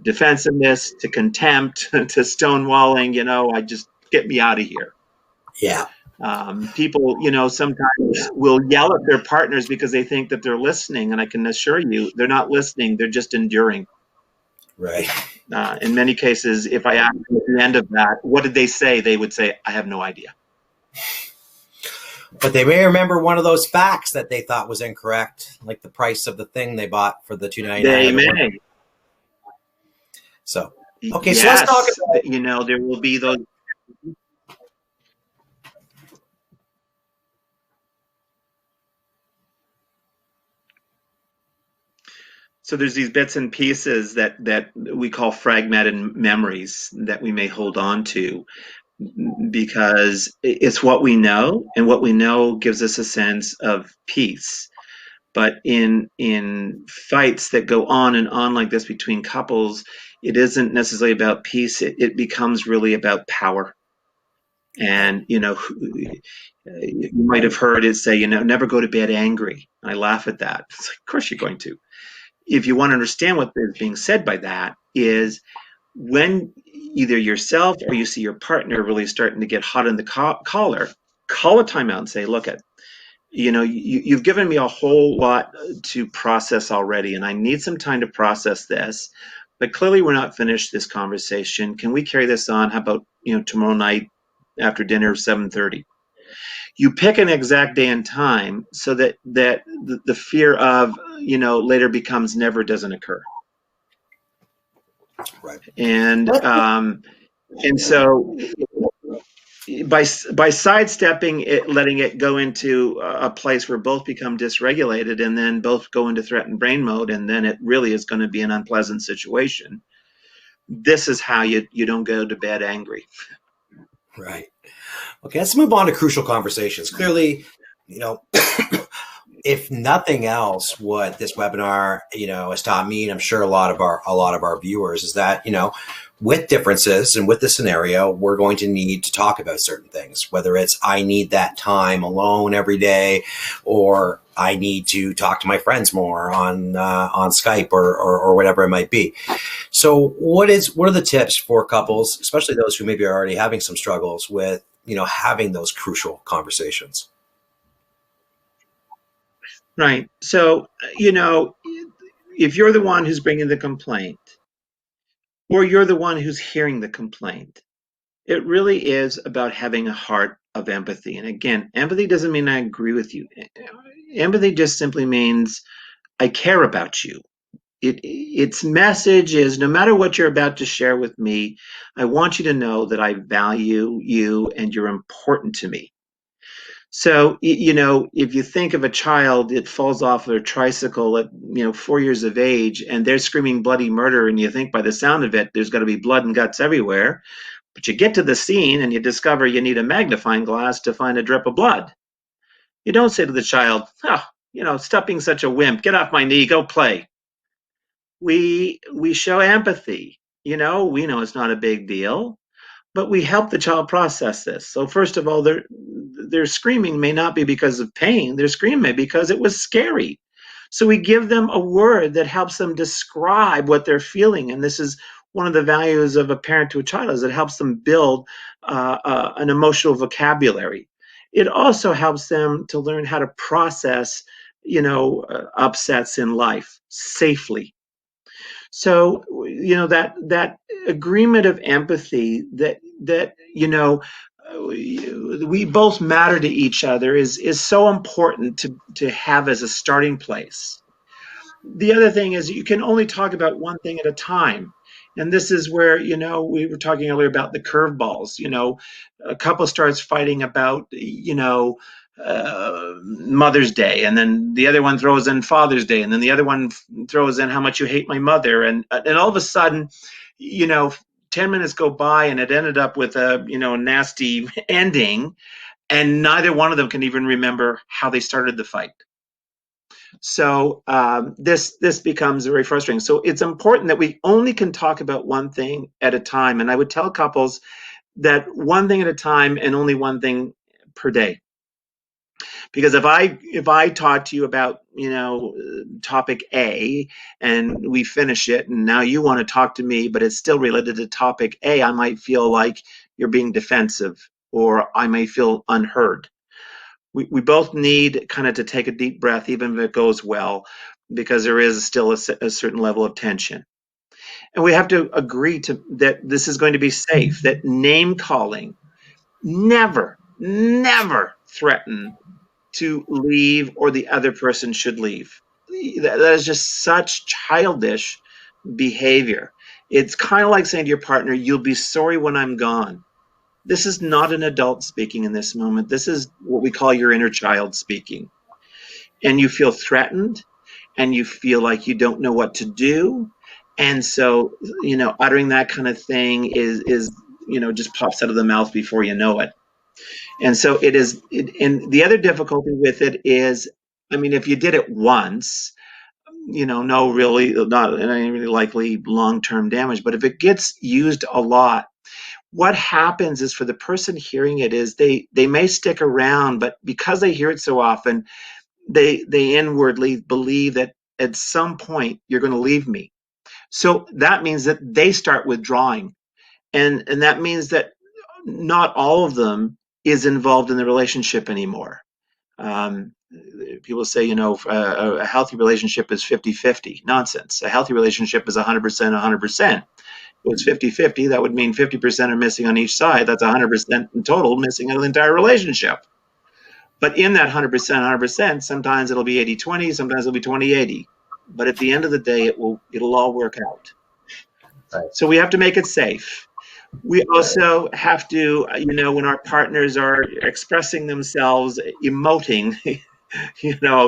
defensiveness to contempt to stonewalling. I just, get me out of here. Yeah. People, sometimes will yell at their partners because they think that they're listening, and I can assure you, they're not listening. They're just enduring. Right. In many cases, if I ask them at the end of that, what did they say? They would say, I have no idea. But they may remember one of those facts that they thought was incorrect, like the price of the thing they bought for the $2.99. They may. So, okay, yes, so let's talk about, there will be those. So there's these bits and pieces that we call fragmented memories that we may hold on to, because it's what we know, and what we know gives us a sense of peace. But in fights that go on and on like this between couples, it isn't necessarily about peace. It becomes really about power. And you might have heard it say, never go to bed angry. I laugh at that. It's like, of course you're going to. If you want to understand what is being said by that, is when either yourself or you see your partner really starting to get hot in the collar, call a timeout and say, look, you've given me a whole lot to process already, and I need some time to process this. But clearly we're not finished this conversation. Can we carry this on? How about, tomorrow night after dinner, 7:30? You pick an exact day and time so that the fear of, later becomes never doesn't occur. right. And so by sidestepping it, letting it go into a place where both become dysregulated and then both go into threat and brain mode, and then it really is going to be an unpleasant situation. This is how you don't go to bed angry. Right. Okay, let's move on to crucial conversations. Clearly, if nothing else, what this webinar, has taught me, and I'm sure a lot of our viewers, is that, with differences and with the scenario, we're going to need to talk about certain things, whether it's I need that time alone every day, or I need to talk to my friends more on Skype or whatever it might be. So what are the tips for couples, especially those who maybe are already having some struggles with, having those crucial conversations? Right. So, if you're the one who's bringing the complaint, or you're the one who's hearing the complaint, it really is about having a heart of empathy. And again, empathy doesn't mean I agree with you. Empathy just simply means I care about you. Its message is, no matter what you're about to share with me, I want you to know that I value you and you're important to me. So, if you think of a child that falls off their tricycle at, 4 years of age, and they're screaming bloody murder, and you think by the sound of it, there's got to be blood and guts everywhere. But you get to the scene and you discover you need a magnifying glass to find a drip of blood. You don't say to the child, stop being such a wimp, get off my knee, go play. We show empathy. We know it's not a big deal, but we help the child process this. So first of all, their screaming may not be because of pain. Their scream may be because it was scary. So we give them a word that helps them describe what they're feeling. And this is one of the values of a parent to a child, is it helps them build an emotional vocabulary. It also helps them to learn how to process, upsets in life safely. So, that agreement of empathy that we both matter to each other is so important to have as a starting place. The other thing is, you can only talk about one thing at a time. And this is where, we were talking earlier about the curveballs. A couple starts fighting about, Mother's Day, and then the other one throws in Father's Day, and then the other one throws in how much you hate my mother, and all of a sudden, 10 minutes go by, and it ended up with a nasty ending, and neither one of them can even remember how they started the fight. So this becomes very frustrating. So it's important that we only can talk about one thing at a time, and I would tell couples that one thing at a time and only one thing per day. Because if I talk to you about topic A and we finish it, and now you want to talk to me, but it's still related to topic A, I might feel like you're being defensive, or I may feel unheard. We both need kind of to take a deep breath, even if it goes well, because there is still a certain level of tension. And we have to agree that this is going to be safe, that name calling, never threaten to leave or the other person should leave. That is just such childish behavior. It's kind of like saying to your partner, you'll be sorry when I'm gone. This is not an adult speaking in this moment. This is what we call your inner child speaking. And you feel threatened, and you feel like you don't know what to do. And so, uttering that kind of thing is just pops out of the mouth before you know it. And so it is, and the other difficulty with it is, if you did it once, not any really likely long-term damage. But if it gets used a lot, what happens is, for the person hearing it, is they may stick around, but because they hear it so often, they inwardly believe that at some point you're going to leave me. So that means that they start withdrawing, and that means that not all of them is involved in the relationship anymore. People say, a healthy relationship is 50-50. Nonsense. A healthy relationship is 100%, 100%. If it's 50-50, that would mean 50% are missing on each side. That's 100% in total missing in the entire relationship. But in that 100%, 100%, sometimes it'll be 80-20, sometimes it'll be 20-80. But at the end of the day, it'll all work out. Right. So we have to make it safe. We also have to, when our partners are expressing themselves, emoting,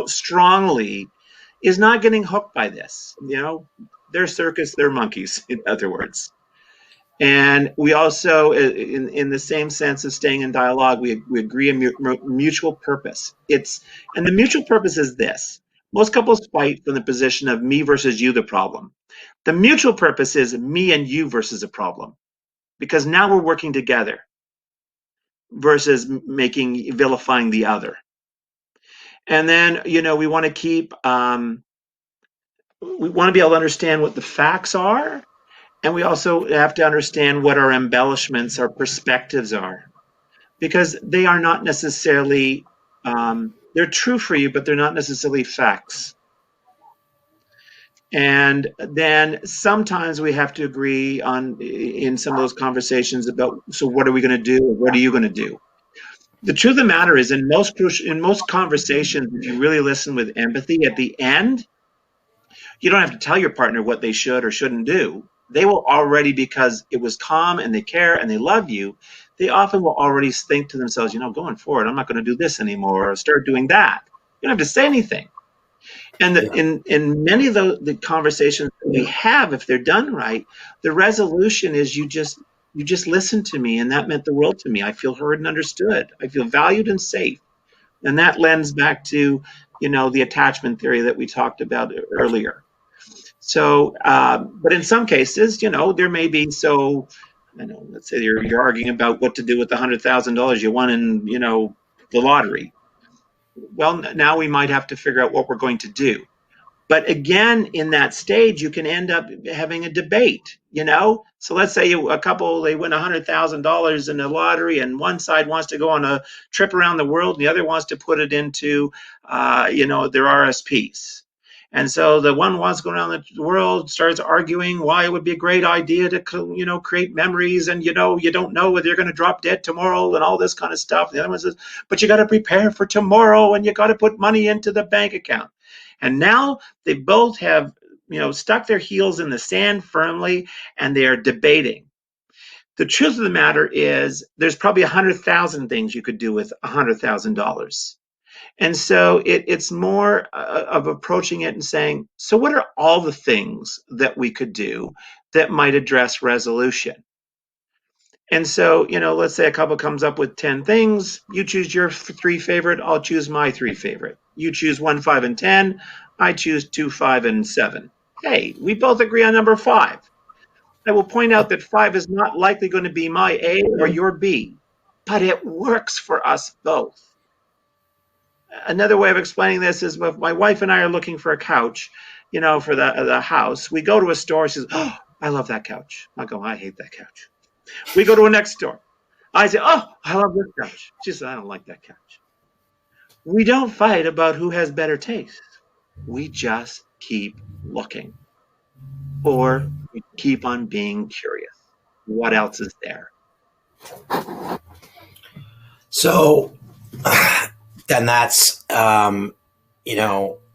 strongly, is not getting hooked by this. They're circus, they're monkeys, in other words. And we also, in the same sense of staying in dialogue, we agree on mutual purpose. And the mutual purpose is this. Most couples fight from the position of me versus you, the problem. The mutual purpose is me and you versus a problem. Because now we're working together versus vilifying the other. And then, we want to keep, we want to be able to understand what the facts are. And we also have to understand what our embellishments, our perspectives are. Because they are not necessarily, they're true for you, but they're not necessarily facts. And then sometimes we have to agree in some of those conversations about, so what are we going to do? Or what are you going to do? The truth of the matter is, in most conversations, if you really listen with empathy, at the end, you don't have to tell your partner what they should or shouldn't do. They will already, because it was calm and they care and they love you, they often will already think to themselves, going forward, I'm not going to do this anymore or start doing that. You don't have to say anything. And in many of the conversations that we have, if they're done right, the resolution is you just listened to me, and that meant the world to me. I feel heard and understood. I feel valued and safe. And that lends back to, the attachment theory that we talked about earlier. So, but in some cases, there may be, let's say you're arguing about what to do with the $100,000 you won in, the lottery. Well, now we might have to figure out what we're going to do. But again, in that stage, you can end up having a debate, So let's say a couple, they win $100,000 in the lottery, and one side wants to go on a trip around the world, and the other wants to put it into, their RSPs. And so the one wants to go around the world, starts arguing why it would be a great idea to, create memories, and, you don't know whether you're going to drop dead tomorrow and all this kind of stuff. The other one says, but you got to prepare for tomorrow, and you got to put money into the bank account. And now they both have, stuck their heels in the sand firmly, and they are debating. The truth of the matter is, there's probably 100,000 things you could do with $100,000. And so it's more of approaching it and saying, so what are all the things that we could do that might address resolution? And so, let's say a couple comes up with 10 things. You choose your 3 favorite. I'll choose my 3 favorite. You choose 1, 5, and 10. I choose 2, 5, and 7. Hey, we both agree on number 5. I will point out that 5 is not likely going to be my A or your B, but it works for us both. Another way of explaining this is, if my wife and I are looking for a couch, for the house, we go to a store. She says, oh, I love that couch. I go, I hate that couch. We go to a next store. I say, oh, I love this couch. She says, I don't like that couch. We don't fight about who has better taste. We just keep looking. Or we keep on being curious. What else is there? So then that's,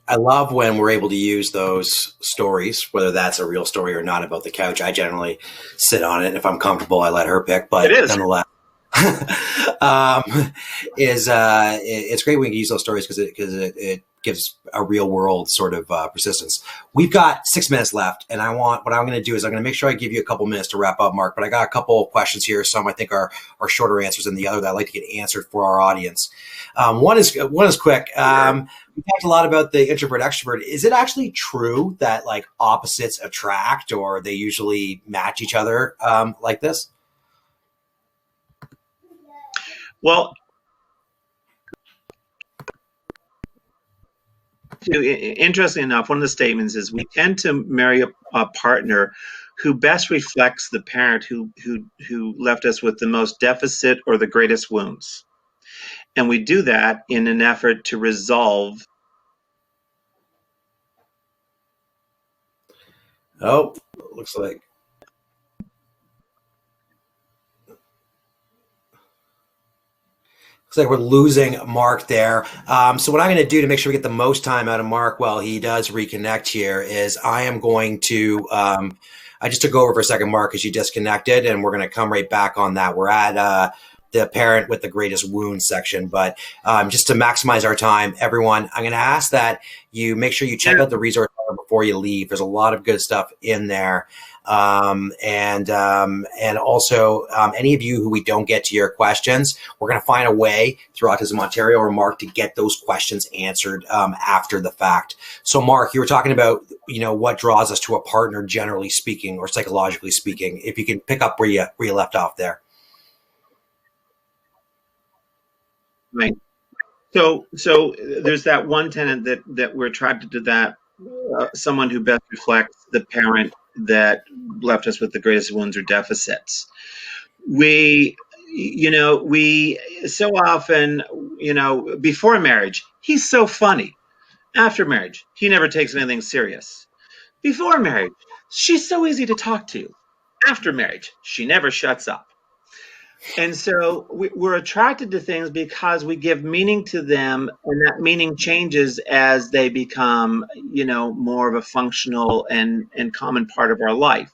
I love when we're able to use those stories, whether that's a real story or not, about the couch. I generally sit on it. If I'm comfortable, I let her pick, but nonetheless, it's great when we can use those stories because it gives a real world sort of persistence. We've got 6 minutes left, and what I'm going to do is I'm going to make sure I give you a couple minutes to wrap up, Mark. But I got a couple of questions here. Some I think are shorter answers than the other that I'd like to get answered for our audience. One is quick. We talked a lot about the introvert extrovert. Is it actually true that like opposites attract, or they usually match each other like this? Well, interestingly enough, one of the statements is we tend to marry a partner who best reflects the parent who left us with the most deficit or the greatest wounds. And we do that in an effort to resolve. Oh, looks like. Looks like we're losing Mark there. So what I'm going to do to make sure we get the most time out of Mark while he does reconnect here is I am going to, I just took over for a second, Mark, because you disconnected, and we're going to come right back on that. We're at the parent with the greatest wound section, but just to maximize our time, everyone, I'm going to ask that you make sure you check out the resource before you leave. There's a lot of good stuff in there. And also any of you who we don't get to your questions, we're going to find a way through Autism Ontario or Mark to get those questions answered after the fact. So Mark, you were talking about, what draws us to a partner, generally speaking, or psychologically speaking, if you can pick up where you left off there. Right. So there's that one tenet that we're attracted to, that someone who best reflects the parent that left us with the greatest wounds or deficits. We so often, before marriage, he's so funny. After marriage, he never takes anything serious. Before marriage, she's so easy to talk to. After marriage, she never shuts up. And so we're attracted to things because we give meaning to them, and that meaning changes as they become, more of a functional and common part of our life.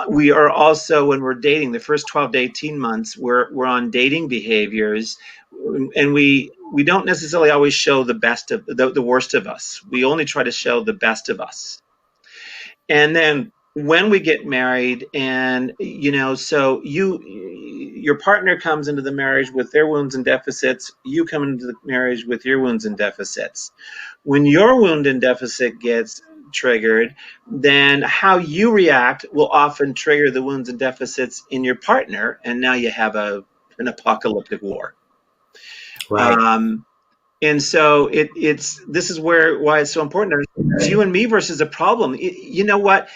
We are also, when we're dating, the first 12 to 18 months, we're on dating behaviors, and we don't necessarily always show the best of the worst of us. We only try to show the best of us. And then when we get married, and so your partner comes into the marriage with their wounds and deficits, you come into the marriage with your wounds and deficits. When your wound and deficit gets triggered, then how you react will often trigger the wounds and deficits in your partner, and now you have an apocalyptic war. Right. And so this is why it's so important. It's you and me versus a problem. You know what?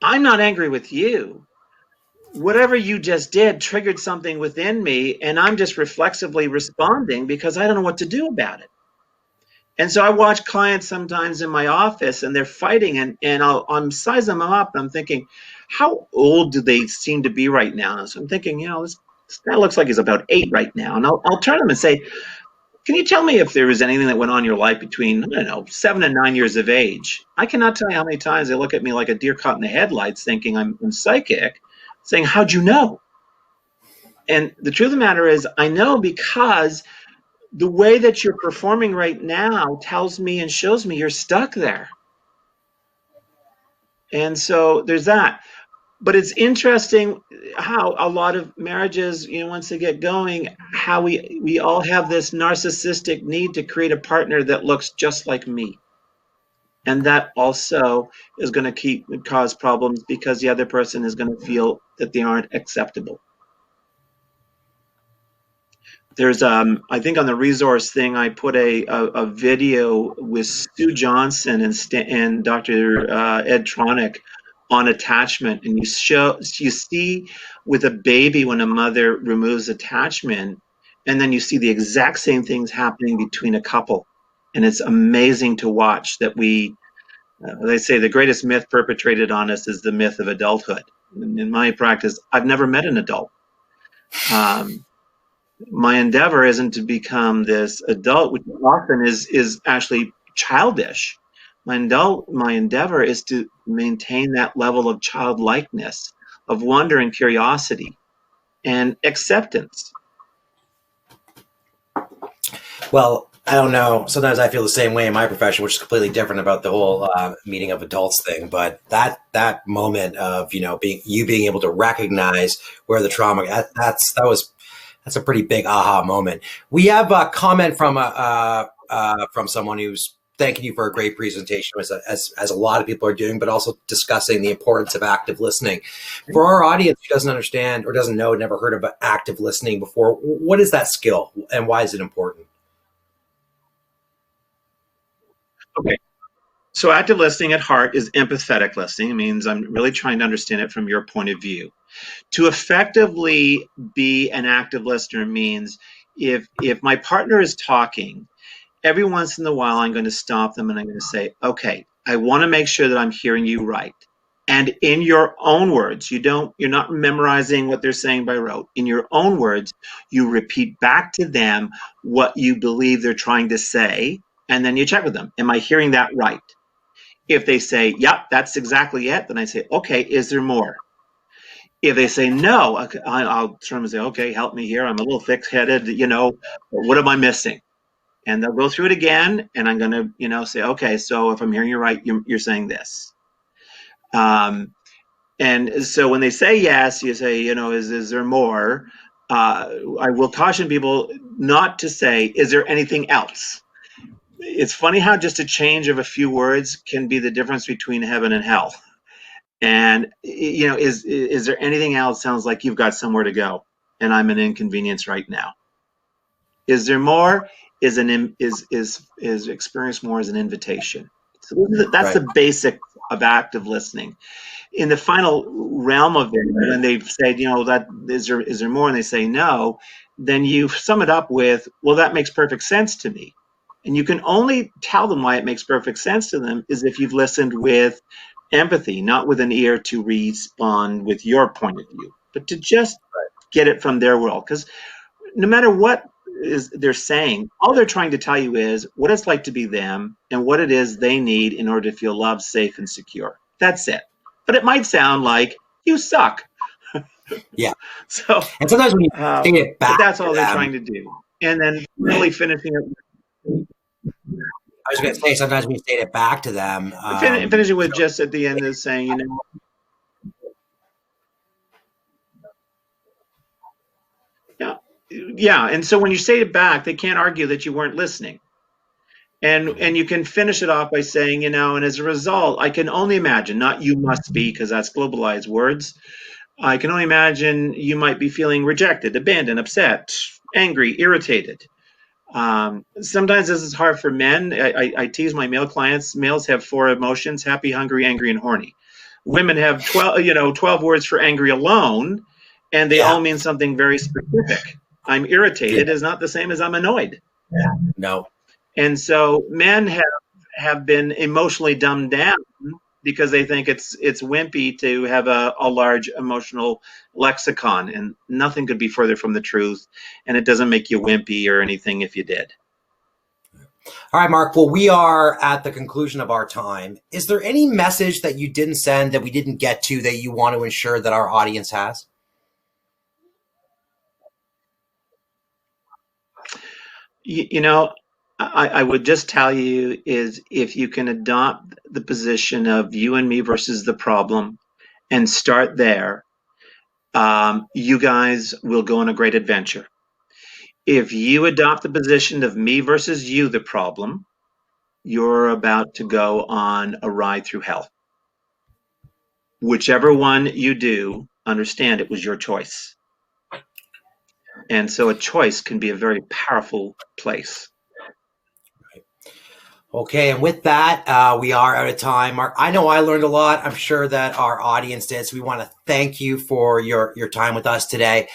I'm not angry with you. Whatever you just did triggered something within me, and I'm just reflexively responding because I don't know what to do about it. And so I watch clients sometimes in my office, and they're fighting, and I'm sizing them up, and I'm thinking, how old do they seem to be right now? And so I'm thinking, this guy looks like he's about 8 right now. And I'll turn to him and say, can you tell me if there was anything that went on in your life between, 7 and 9 years of age? I cannot tell you how many times they look at me like a deer caught in the headlights thinking I'm psychic, saying, how'd you know? And the truth of the matter is, I know because the way that you're performing right now tells me and shows me you're stuck there. And so there's that. But it's interesting how a lot of marriages, once they get going, how we all have this narcissistic need to create a partner that looks just like me. And that also is going to cause problems because the other person is going to feel that they aren't acceptable. There's, I think on the resource thing, I put a video with Sue Johnson and Dr. Ed Tronick on attachment, and you see with a baby when a mother removes attachment, and then you see the exact same things happening between a couple, and it's amazing to watch that they say the greatest myth perpetrated on us is the myth of adulthood. In my practice, I've never met an adult. My endeavor isn't to become this adult, which often is actually childish. My endeavor is to maintain that level of childlikeness, of wonder and curiosity, and acceptance. Well, I don't know. Sometimes I feel the same way in my profession, which is completely different about the whole meeting of adults thing. But that moment of being able to recognize where the trauma that's a pretty big aha moment. We have a comment from someone who's thanking you for a great presentation, as a lot of people are doing, but also discussing the importance of active listening. For our audience who doesn't understand or doesn't know, never heard of active listening before, what is that skill and why is it important? Okay. So active listening at heart is empathetic listening. It means I'm really trying to understand it from your point of view. To effectively be an active listener means if my partner is talking, every once in a while I'm going to stop them and I'm going to say, okay, I want to make sure that I'm hearing you right. And in your own words, you're not memorizing what they're saying by rote. In your own words, you repeat back to them what you believe they're trying to say, and then you check with them. Am I hearing that right? If they say, yep, that's exactly it, then I say, okay, is there more? If they say no, I'll turn and say, okay, help me here. I'm a little thick-headed, what am I missing? And they'll go through it again, and I'm going to, say, okay, so if I'm hearing you right, you're saying this. And so when they say yes, you say, is there more? I will caution people not to say, is there anything else? It's funny how just a change of a few words can be the difference between heaven and hell. And is there anything else? Sounds like you've got somewhere to go, and I'm an inconvenience right now. Is there more? Is experience more as an invitation? So that's the basic of active listening. In the final realm of it, when they've said, that is there more, and they say no, then you sum it up with, well, that makes perfect sense to me. And you can only tell them why it makes perfect sense to them is if you've listened with empathy, not with an ear to respond with your point of view, but to just get it from their world. Because no matter what they're saying, all they're trying to tell you is what it's like to be them and what it is they need in order to feel loved, safe, and secure. That's it. But it might sound like you suck. Yeah. So, and sometimes when you say it back, but that's all they're trying to do. And then really finishing it. I was going to say, sometimes when you say it back to them, finishing with just at the end is saying, you know, yeah. And so when you say it back, they can't argue that you weren't listening. And you can finish it off by saying, you know, and as a result, I can only imagine, not you must be, because that's globalized words. I can only imagine you might be feeling rejected, abandoned, upset, angry, irritated. Sometimes this is hard for men. I tease my male clients. Males have 4 emotions: happy, hungry, angry, and horny. Women have 12 words for angry alone, and they all mean something very specific. I'm irritated is not the same as I'm annoyed. No. And so men have been emotionally dumbed down because they think it's wimpy to have a large emotional lexicon, and nothing could be further from the truth. And it doesn't make you wimpy or anything if you did. All right, Mark. Well, we are at the conclusion of our time. Is there any message that you didn't send, that we didn't get to, that you want to ensure that our audience has? You know, I would just tell you is if you can adopt the position of you and me versus the problem and start there, you guys will go on a great adventure. If you adopt the position of me versus you, the problem, you're about to go on a ride through hell. Whichever one you do, understand it was your choice. And so a choice can be a very powerful place. Okay, and with that, we are out of time. Mark, I know I learned a lot. I'm sure that our audience did. So we want to thank you for your time with us today.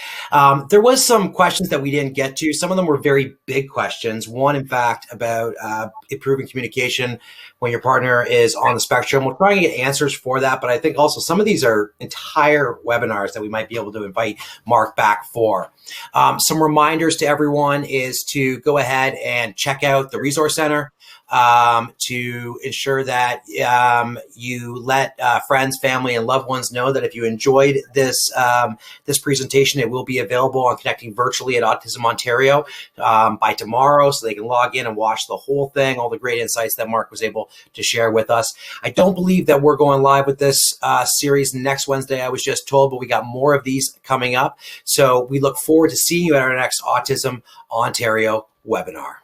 There was some questions that we didn't get to. Some of them were very big questions. One, in fact, about improving communication when your partner is on the spectrum. We'll try and get answers for that. But I think also some of these are entire webinars that we might be able to invite Mark back for. Some reminders to everyone is to go ahead and check out the Resource Center. To ensure that you let friends, family, and loved ones know that if you enjoyed this this presentation, it will be available on Connecting Virtually at Autism Ontario by tomorrow, so they can log in and watch the whole thing, all the great insights that Mark was able to share with us. I don't believe that we're going live with this series next Wednesday, I was just told, but we got more of these coming up. So we look forward to seeing you at our next Autism Ontario webinar.